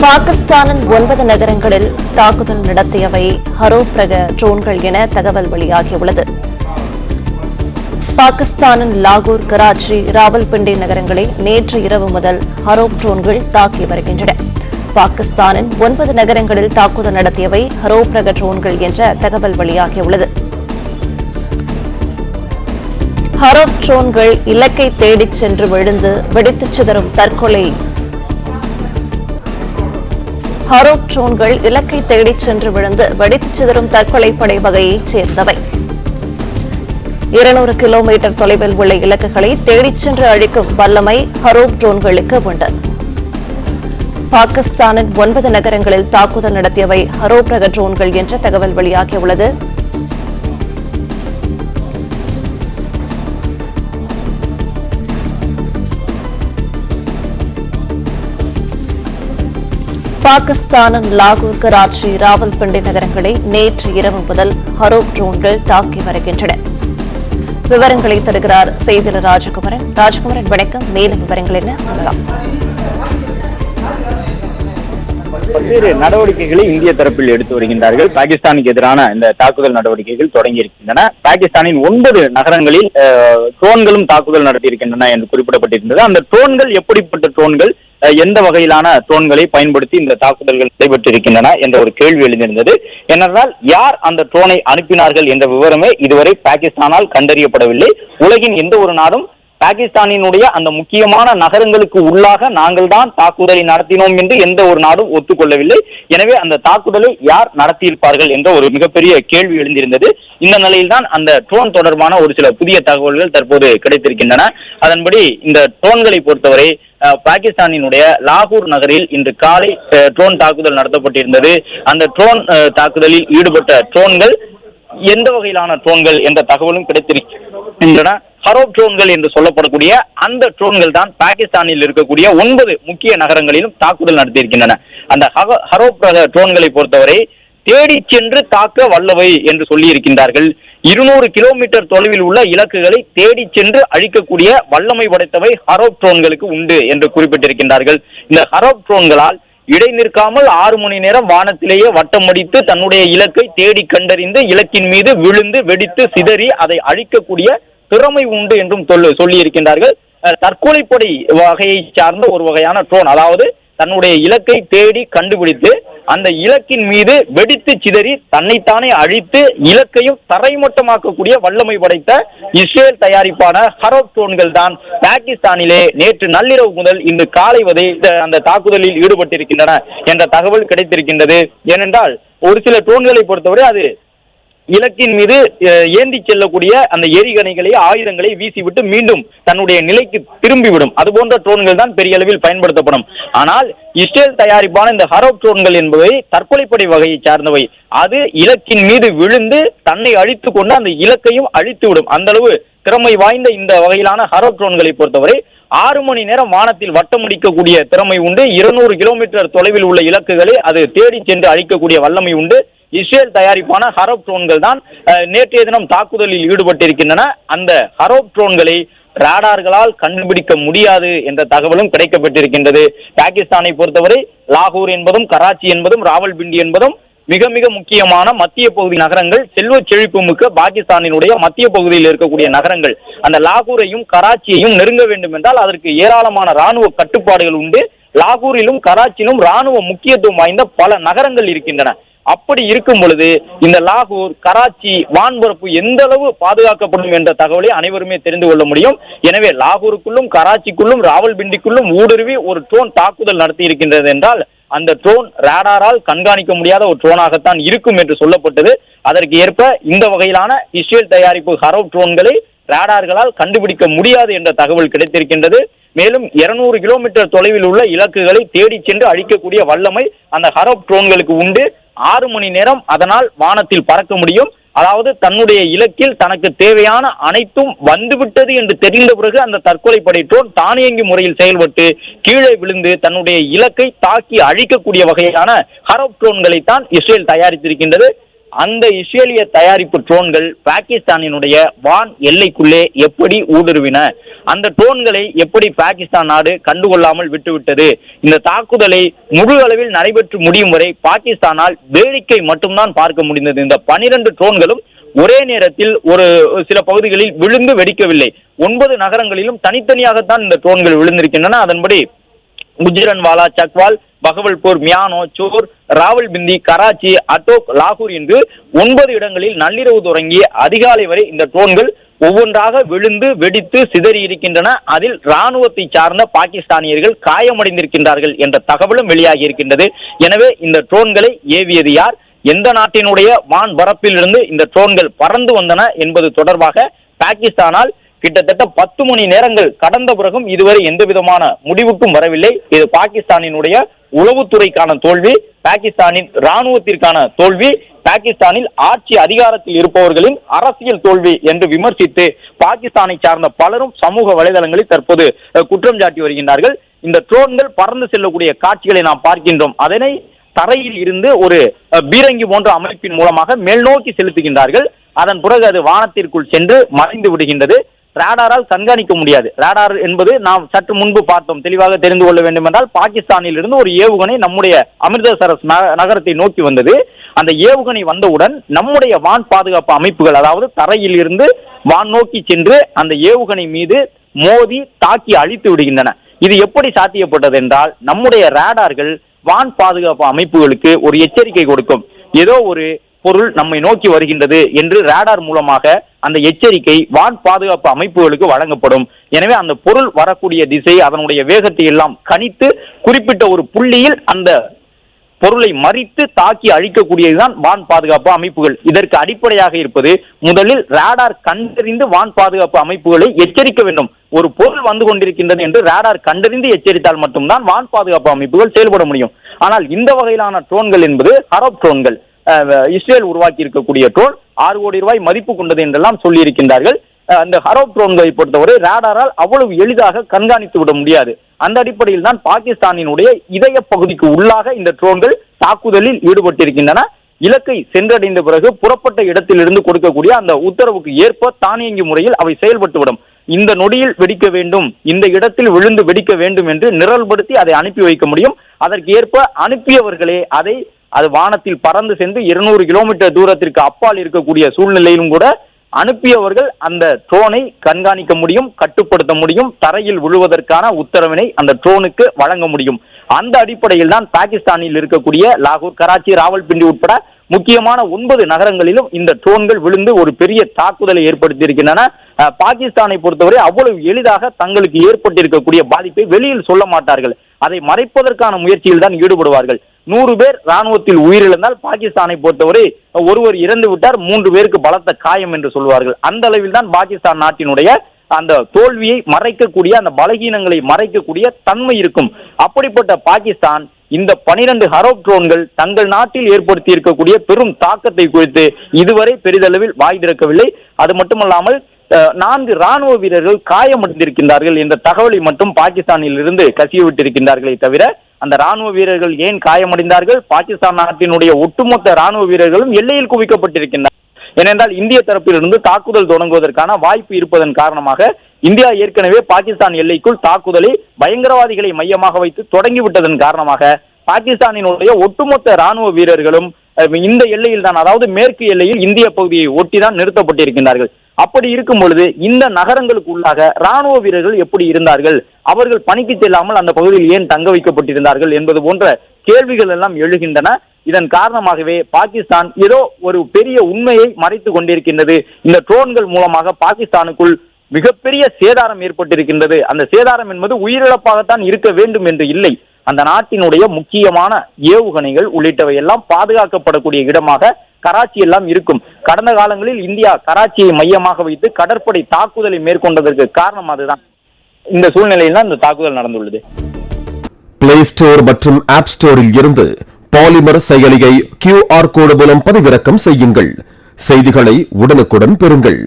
பாகிஸ்தானின் 9 நகரங்களில் தாக்குதல் நடத்தியவை ஹரோப் ரக ட்ரோன்கள் என தகவல் வெளியாகியுள்ளது. பாகிஸ்தானின் லாகூர், கராச்சி, ராவல்பிண்டி நகரங்களை நேற்று இரவு முதல் ஹரோப் ட்ரோன்கள் தாக்கி வருகின்றன. பாகிஸ்தானின் 9 நகரங்களில் தாக்குதல் நடத்தியவை ஹரோப் ரக ட்ரோன்கள் என்ற தகவல் வெளியாகியுள்ளது. ஹரோப் ட்ரோன்கள் இலக்கை தேடிச் சென்று விழுந்து வெடித்துச் சிதறும் தற்கொலை ஹரோப் ட்ரோன்கள் இலக்கை தேடிச் சென்று விழுந்து வெடித்துச் சிதறும் தற்கொலைப்படை வகையைச் சேர்ந்தவை. 200 கிலோமீட்டர் தொலைவில் உள்ள இலக்குகளை தேடிச் சென்று அழிக்கும் வல்லமை ஹரோப் ட்ரோன்களுக்கு உண்டு. பாகிஸ்தானின் 9 நகரங்களில் தாக்குதல் நடத்தியவை ஹரோப் ரக ட்ரோன்கள் என்ற தகவல் வெளியாகியுள்ளது. பாகிஸ்தானின் லாகூர், கராச்சி, ராவல்பிண்டி நகரங்களை நேற்று இரவு முதல் ஹரோப் ட்ரோன்கள் தாக்கி வருகின்றன. விவரங்களை தருகிறார் செய்தியாளர் ராஜகுமரன். ராஜகுமரன், வணக்கம். மேலும் விவரங்கள் என்ன சொல்லலாம்? பல்வேறு நடவடிக்கைகளை இந்திய தரப்பில் எடுத்து வருகின்றார்கள். பாகிஸ்தானுக்கு எதிரான இந்த தாக்குதல் நடவடிக்கைகள் தொடங்கி இருக்கின்றன. பாகிஸ்தானின் 9 நகரங்களில் ட்ரோன்களும் தாக்குதல் நடத்தியிருக்கின்றன என்று குறிப்பிடப்பட்டிருந்தது. அந்த ட்ரோன்கள் எப்படிப்பட்ட ட்ரோன்கள், எந்த வகையிலான ட்ரோன்களை பயன்படுத்தி இந்த தாக்குதல்கள் நடைபெற்றிருக்கின்றன என்ற ஒரு கேள்வி எழுந்திருந்தது. ஏனென்றால் யார் அந்த ட்ரோனை அனுப்பினார்கள் என்ற விவரமே இதுவரை பாகிஸ்தானால் கண்டறியப்படவில்லை. உலகின் எந்த ஒரு நாடும் பாகிஸ்தானினுடைய அந்த முக்கியமான நகரங்களுக்கு உள்ளாக நாங்கள் தான் தாக்குதலை நடத்தினோம் என்று எந்த ஒரு நாடும் ஒத்துக்கொள்ளவில்லை. எனவே அந்த தாக்குதலை யார் நடத்தியிருப்பார்கள் என்ற ஒரு மிகப்பெரிய கேள்வி எழுந்திருந்தது. இந்த நிலையில்தான் அந்த ட்ரோன் தொடர்பான ஒரு சில புதிய தகவல்கள் தற்போது கிடைத்திருக்கின்றன. அதன்படி இந்த ட்ரோன்களை பொறுத்தவரை பாகிஸ்தானினுடைய லாகூர் நகரில் இன்று காலை ட்ரோன் தாக்குதல் நடத்தப்பட்டிருந்தது. அந்த ட்ரோன் தாக்குதலில் ஈடுபட்ட ட்ரோன்கள் எந்த வகையிலான ட்ரோன்கள் என்ற தகவலும் கிடைத்திருக்கின்றன. ஹரோப் ட்ரோன்கள் என்று சொல்லப்படக்கூடிய அந்த ட்ரோன்கள் தான் பாகிஸ்தானில் இருக்கக்கூடிய 9 முக்கிய நகரங்களிலும் தாக்குதல் நடத்தியிருக்கின்றன. அந்த ஹரோப் ட்ரோன்களை பொறுத்தவரை தேடி சென்று தாக்க வல்லவை என்று சொல்லி இருக்கின்றார்கள். 200 கிலோமீட்டர் தொலைவில் உள்ள இலக்குகளை தேடி சென்று அழிக்கக்கூடிய வல்லமை படைத்தவை ஹரோப் ட்ரோன்களுக்கு உண்டு என்று குறிப்பிட்டிருக்கின்றார்கள். இந்த ஹரோப் ட்ரோன்களால் இடை நிற்காமல் 6 மணி நேரம் வானத்திலேயே வட்டம் அடித்து தன்னுடைய இலக்கை தேடி கண்டறிந்து இலக்கின் மீது விழுந்து வெடித்து சிதறி அதை அழிக்கக்கூடிய திறமை உண்டு என்றும் சொல்லி இருக்கின்றார்கள். தற்கொலைப்படை வகையை சார்ந்த ஒரு வகையான ட்ரோன், அதாவது தன்னுடைய இலக்கை தேடி கண்டுபிடித்து அந்த இலக்கின் மீது வெடித்து சிதறி தன்னைத்தானே அழித்து இலக்கையும் தரைமட்டமாக்கக்கூடிய வல்லமை படைத்த இஸ்ரேல் தயாரிப்பான ஹரோப் ட்ரோன்கள் தான் பாகிஸ்தானிலே நேற்று நள்ளிரவு முதல் இன்று காலை வரை அந்த தாக்குதலில் ஈடுபட்டிருக்கின்றன என்ற தகவல் கிடைத்திருக்கின்றது. ஏனென்றால் ஒரு சில ட்ரோன்களை பொறுத்தவரை அது இலக்கின் மீது ஏந்தி செல்லக்கூடிய அந்த எரிகணைகளை, ஆயுதங்களை வீசிவிட்டு மீண்டும் தன்னுடைய நிலைக்கு திரும்பிவிடும். அதுபோன்ற ட்ரோன்கள் தான் பெரிய அளவில் பயன்படுத்தப்படும். ஆனால் இஸ்ரேல் தயாரிப்பான இந்த ஹரோப் ட்ரோன்கள் என்பவை தற்கொலைப்படை வகையை சார்ந்தவை. அது இலக்கின் மீது விழுந்து தன்னை அழித்து கொண்டு அந்த இலக்கையும் அழித்துவிடும். அந்த அளவு திறமை வாய்ந்த இந்த வகையிலான ஹரோப் ட்ரோன்களை பொறுத்தவரை 6 மணி நேரம் வானத்தில் வட்டம் அடிக்கக்கூடிய திறமை உண்டு. 200 கிலோமீட்டர் தொலைவில் உள்ள இலக்குகளை அது தேடி சென்று அழிக்கக்கூடிய வல்லமை உண்டு. இஸ்ரேல் தயாரிப்பான ஹரோப் ட்ரோன்கள் தான் நேற்றைய தினம் தாக்குதலில் ஈடுபட்டிருக்கின்றன. அந்த ஹரோப் ட்ரோன்களை ராடார்களால் கண்டுபிடிக்க முடியாது என்ற தகவலும் கிடைக்கப்பட்டிருக்கின்றது. பாகிஸ்தானை பொறுத்தவரை லாகூர் என்பதும் கராச்சி என்பதும் ராவல்பிண்டி என்பதும் மிக மிக முக்கியமான மத்திய பகுதி நகரங்கள், செல்வ செழிப்பு மிக்க பாகிஸ்தானினுடைய மத்திய பகுதியில் இருக்கக்கூடிய நகரங்கள். அந்த லாகூரையும் கராச்சியையும் நெருங்க வேண்டும் என்றால் அதற்கு ஏராளமான ராணுவ கட்டுப்பாடுகள் உண்டு. லாகூரிலும் கராச்சியிலும் ராணுவ முக்கியத்துவம் வாய்ந்த பல நகரங்கள் இருக்கின்றன. அப்படி இருக்கும் பொழுது இந்த லாகூர், கராச்சி வான்பரப்பு எந்த அளவு பாதுகாக்கப்படும் என்ற தகவலை அனைவருமே தெரிந்து கொள்ள முடியும். எனவே லாகூருக்குள்ளும் கராச்சிக்குள்ளும் ராவல்பிண்டிக்குள்ளும் ஊடுருவி ஒரு ட்ரோன் தாக்குதல் நடத்தி இருக்கின்றது என்றால் அந்த ட்ரோன் ராடாரால் கண்காணிக்க முடியாத ஒரு ட்ரோனாகத்தான் இருக்கும் என்று சொல்லப்பட்டது. அதற்கு ஏற்ப இந்த வகையிலான இஸ்ரேல் தயாரிப்பு ஹரோப் ட்ரோன்களை ராடார்களால் கண்டுபிடிக்க முடியாது என்ற தகவல் கிடைத்திருக்கின்றது. மேலும் 200 கிலோமீட்டர் தொலைவில் உள்ள இலக்குகளை தேடி சென்று அழிக்கக்கூடிய வல்லமை அந்த ஹரோப் ட்ரோன்களுக்கு உண்டு. 6 மணி நேரம் அதனால் வானத்தில் பறக்க முடியும். அதாவது தன்னுடைய இலக்கில் தனக்கு தேவையான அனைத்தும் வந்துவிட்டது என்று தெரிந்த பிறகு அந்த தற்கொலைப்படை ட்ரோன் தானியங்கி முறையில் செயல்பட்டு கீழே விழுந்து தன்னுடைய இலக்கை தாக்கி அழிக்கக்கூடிய வகையான ஹரோப் ட்ரோன்களை தான் இஸ்ரேல் தயாரித்திருக்கின்றது. அந்த இஸ்ரேலிய தயாரிப்பு ட்ரோன்கள் பாகிஸ்தானினுடைய வான் எல்லைக்குள்ளே எப்படி ஊடுருவின, அந்த ட்ரோன்களை எப்படி பாகிஸ்தான் நாடு கண்டுகொள்ளாமல் விட்டுவிட்டது, இந்த தாக்குதலை முழு அளவில் நடைபெற்று முடியும் வரை பாகிஸ்தானால் வேடிக்கை மட்டும்தான் பார்க்க முடிந்தது. இந்த 12 ட்ரோன்களும் ஒரே நேரத்தில் ஒரு சில பகுதிகளில் விழுந்து வெடிக்கவில்லை. 9 நகரங்களிலும் தனித்தனியாகத்தான் இந்த ட்ரோன்கள் விழுந்திருக்கின்றன. அதன்படி குஜ்ரன்வாலா, சக்வால், பகவல்பூர், மியானோ, சோர், ராவல்பிண்டி, கராச்சி, அட்டோக், லாகூர் என்று 9 இடங்களில் நள்ளிரவு தொடங்கி அதிகாலை வரை இந்த ட்ரோன்கள் ஒவ்வொன்றாக விழுந்து வெடித்து சிதறி இருக்கின்றன. அதில் ராணுவத்தை சார்ந்த பாகிஸ்தானியர்கள் காயமடைந்திருக்கின்றார்கள் என்ற தகவலும் வெளியாகி இருக்கின்றது. எனவே இந்த ட்ரோன்களை ஏவியது யார், எந்த நாட்டினுடைய வான் பரப்பில் இருந்து இந்த ட்ரோன்கள் பறந்து வந்தன என்பது தொடர்பாக பாகிஸ்தானால் கிட்டத்தட்ட 10 மணி நேரங்கள் கடந்த பிறகும் இதுவரை எந்த விதமான முடிவுக்கும் வரவில்லை. இது பாகிஸ்தானினுடைய உளவுத்துறைக்கான தோல்வி, பாகிஸ்தானின் ராணுவத்திற்கான தோல்வி, பாகிஸ்தானில் ஆட்சி அதிகாரத்தில் இருப்பவர்களின் அரசியல் தோல்வி என்று விமர்சித்து பாகிஸ்தானை சார்ந்த பலரும் சமூக வலைதளங்களில் தற்போது குற்றம் சாட்டி வருகின்றார்கள். இந்த ட்ரோன்கள் பறந்து செல்லக்கூடிய காட்சிகளை நாம் பார்க்கின்றோம். அதனை தரையில் இருந்து ஒரு பீரங்கி போன்ற அமைப்பின் மூலமாக மேல் நோக்கி செலுத்துகின்றார்கள். அதன் பிறகு அது வானத்திற்குள் சென்று மறைந்து விடுகின்றது. ராடாரால் கண்காணிக்க முடியாது. ராடார் என்பது நாம் சற்று முன்பு பார்த்தோம். தெளிவாக தெரிந்து கொள்ள வேண்டும் என்றால், பாகிஸ்தானில் இருந்து ஒரு ஏவுகணை நம்முடைய அமிர்தசரஸ் நகரத்தை நோக்கி வந்தது. அந்த ஏவுகணை வந்தவுடன் நம்முடைய வான் பாதுகாப்பு அமைப்புகள், அதாவது தரையில் இருந்து வான் நோக்கி சென்று அந்த ஏவுகணை மீது மோதி தாக்கி அழித்து விடுகின்றன. இது எப்படி சாத்தியப்பட்டது என்றால், நம்முடைய ராடார்கள் வான் பாதுகாப்பு அமைப்புகளுக்கு ஒரு எச்சரிக்கை கொடுக்கும். ஏதோ ஒரு பொருள் நம்மை நோக்கி வருகின்றது என்று ராடார் மூலமாக அந்த எச்சரிக்கை வான் பாதுகாப்பு அமைப்புகளுக்கு வழங்கப்படும். எனவே அந்த பொருள் வரக்கூடிய திசை, அதனுடைய வேகத்தை எல்லாம் கணித்து குறிப்பிட்ட ஒரு புள்ளியில் அந்த பொருளை மறித்து தாக்கி அழிக்கக்கூடியதுதான் வான் பாதுகாப்பு அமைப்புகள். இதற்கு அடிப்படையாக இருப்பது, முதலில் ராடார் கண்டறிந்து வான் பாதுகாப்பு அமைப்புகளை எச்சரிக்க வேண்டும். ஒரு பொருள் வந்து கொண்டிருக்கின்றது என்று ராடார் கண்டறிந்து எச்சரித்தால் மட்டும்தான் வான் பாதுகாப்பு அமைப்புகள் செயல்பட முடியும். ஆனால் இந்த வகையிலான ட்ரோன்கள் என்பது ஹரப் ட்ரோன்கள். இஸ்ரேல் உருவாக்கி இருக்கக்கூடிய ட்ரோன் 6 கோடி ரூபாய் மதிப்பு கொண்டது என்றெல்லாம் சொல்லி இருக்கின்றார்கள். அந்த ஹரப் ட்ரோன்களை பொறுத்தவரை ராடாரால் அவ்வளவு எளிதாக கண்காணித்து விட முடியாது. அந்த அடிப்படையில் தான் பாகிஸ்தானினுடைய இதய பகுதிக்கு உள்ளாக இந்த ட்ரோன்கள் தாக்குதலில் ஈடுபட்டிருக்கின்றன. இலக்கை சென்றடைந்த பிறகு புறப்பட்ட இடத்திலிருந்து கொடுக்கக்கூடிய அந்த உத்தரவுக்கு ஏற்ப தானியங்கி முறையில் அவை செயல்பட்டுவிடும். இந்த நொடியில் வெடிக்க வேண்டும், இந்த இடத்தில் விழுந்து வெடிக்க வேண்டும் என்று நிரல்படுத்தி அதை அனுப்பி வைக்க முடியும். அதற்கு ஏற்ப அனுப்பியவர்களே அது வானத்தில் பறந்து சென்று 200 கிலோமீட்டர் தூரத்திற்கு அப்பால் இருக்கக்கூடிய சூழ்நிலையிலும் கூட அனுப்பியவர்கள் அந்த ட்ரோனை கண்காணிக்க முடியும், கட்டுப்படுத்த முடியும், தரையில் விழுவதற்கான உத்தரவினை அந்த ட்ரோனுக்கு வழங்க முடியும். அந்த அடிப்படையில் தான் பாகிஸ்தானில் இருக்கக்கூடிய லாகூர், கராச்சி, ராவல்பிண்டி உட்பட முக்கியமான 9 நகரங்களிலும் இந்த ட்ரோன்கள் விழுந்து ஒரு பெரிய தாக்குதலை ஏற்படுத்தி இருக்கின்றன. பாகிஸ்தானை பொறுத்தவரை அவ்வளவு எளிதாக தங்களுக்கு ஏற்பட்டிருக்கக்கூடிய பாதிப்பை வெளியில் சொல்ல மாட்டார்கள். அதை மறைப்பதற்கான முயற்சியில் தான் ஈடுபடுவார்கள். 100 பேர் ராணுவத்தில் உயிரிழந்தால் பாகிஸ்தானை பொறுத்தவரை ஒருவர் இறந்து விட்டார், 3 பேருக்கு பலத்த காயம் என்று சொல்வார்கள். அந்த அளவில் தான் பாகிஸ்தான் நாட்டினுடைய அந்த தோல்வியை மறைக்கக்கூடிய, அந்த பலகீனங்களை மறைக்கக்கூடிய தன்மை இருக்கும். அப்படிப்பட்ட பாகிஸ்தான் இந்த 12 ஹரப் ட்ரோன்கள் தங்கள் நாட்டில் ஏற்படுத்தி இருக்கக்கூடிய பெரும் தாக்கத்தை குறித்து இதுவரை பெரிதளவில் வாய் திறக்கவில்லை. அது மட்டுமல்லாமல் 4 ராணுவ வீரர்கள் காயமடைந்திருக்கின்றார்கள் என்ற தகவலை மட்டும் பாகிஸ்தானில் இருந்து கசிய விட்டிருக்கின்றார்களே தவிர, அந்த ராணுவ வீரர்கள் ஏன் காயமடைந்தார்கள், பாகிஸ்தான் நாட்டினுடைய ஒட்டுமொத்த ராணுவ வீரர்களும் எல்லையில் குவிக்கப்பட்டிருக்கின்றனர். ஏனென்றால் இந்திய தரப்பிலிருந்து தாக்குதல் தொடங்குவதற்கான வாய்ப்பு இருப்பதன் காரணமாக இந்தியா ஏற்கனவே பாகிஸ்தான் எல்லைக்குள் தாக்குதலை பயங்கரவாதிகளை மையமாக வைத்து தொடங்கிவிட்டதன் காரணமாக பாகிஸ்தானினுடைய ஒட்டுமொத்த ராணுவ வீரர்களும் இந்த எல்லையில் தான், அதாவது மேற்கு எல்லையில் இந்திய பகுதியை ஒட்டிதான் நிறுத்தப்பட்டிருக்கின்றார்கள். அப்படி இருக்கும் பொழுது இந்த நகரங்களுக்கு உள்ளாக ராணுவ வீரர்கள் எப்படி இருந்தார்கள், அவர்கள் பணிக்கு செல்லாமல் அந்த பகுதியில் ஏன் தங்க வைக்கப்பட்டிருந்தார்கள் என்பது போன்ற கேள்விகள் எல்லாம் எழுகின்றன. இதன் காரணமாகவே பாகிஸ்தான் ஏதோ ஒரு பெரிய உண்மையை மறைத்து கொண்டிருக்கின்றது. இந்த ட்ரோன்கள் மூலமாக பாகிஸ்தானுக்குள் மிகப்பெரிய சேதாரம் ஏற்பட்டிருக்கின்றது. அந்த சேதாரம் என்பது உயிரிழப்பாகத்தான் இருக்க வேண்டும் என்று இல்லை. அந்த நாட்டினுடைய முக்கியமான ஏவுகணைகள் உள்ளிட்டவை எல்லாம் பாதுகாக்கப்படக்கூடிய இடமாக கராச்சி எல்லாம் இருக்கும். கடந்த காலங்களில் இந்தியா கராச்சியை மையமாக வைத்து கடற்படை தாக்குதலை மேற்கொண்டதற்கு காரணம் அதுதான். இந்த சூழ்நிலையில் தான் இந்த தாக்குதல் நடந்துள்ளது. பிளே ஸ்டோர் மற்றும் ஆப் ஸ்டோரில் இருந்து பாலிமர் செயலியை QR கோடு மூலம் பதிவிறக்கம் செய்யுங்கள். செய்திகளை உடனுக்குடன் பெறுங்கள்.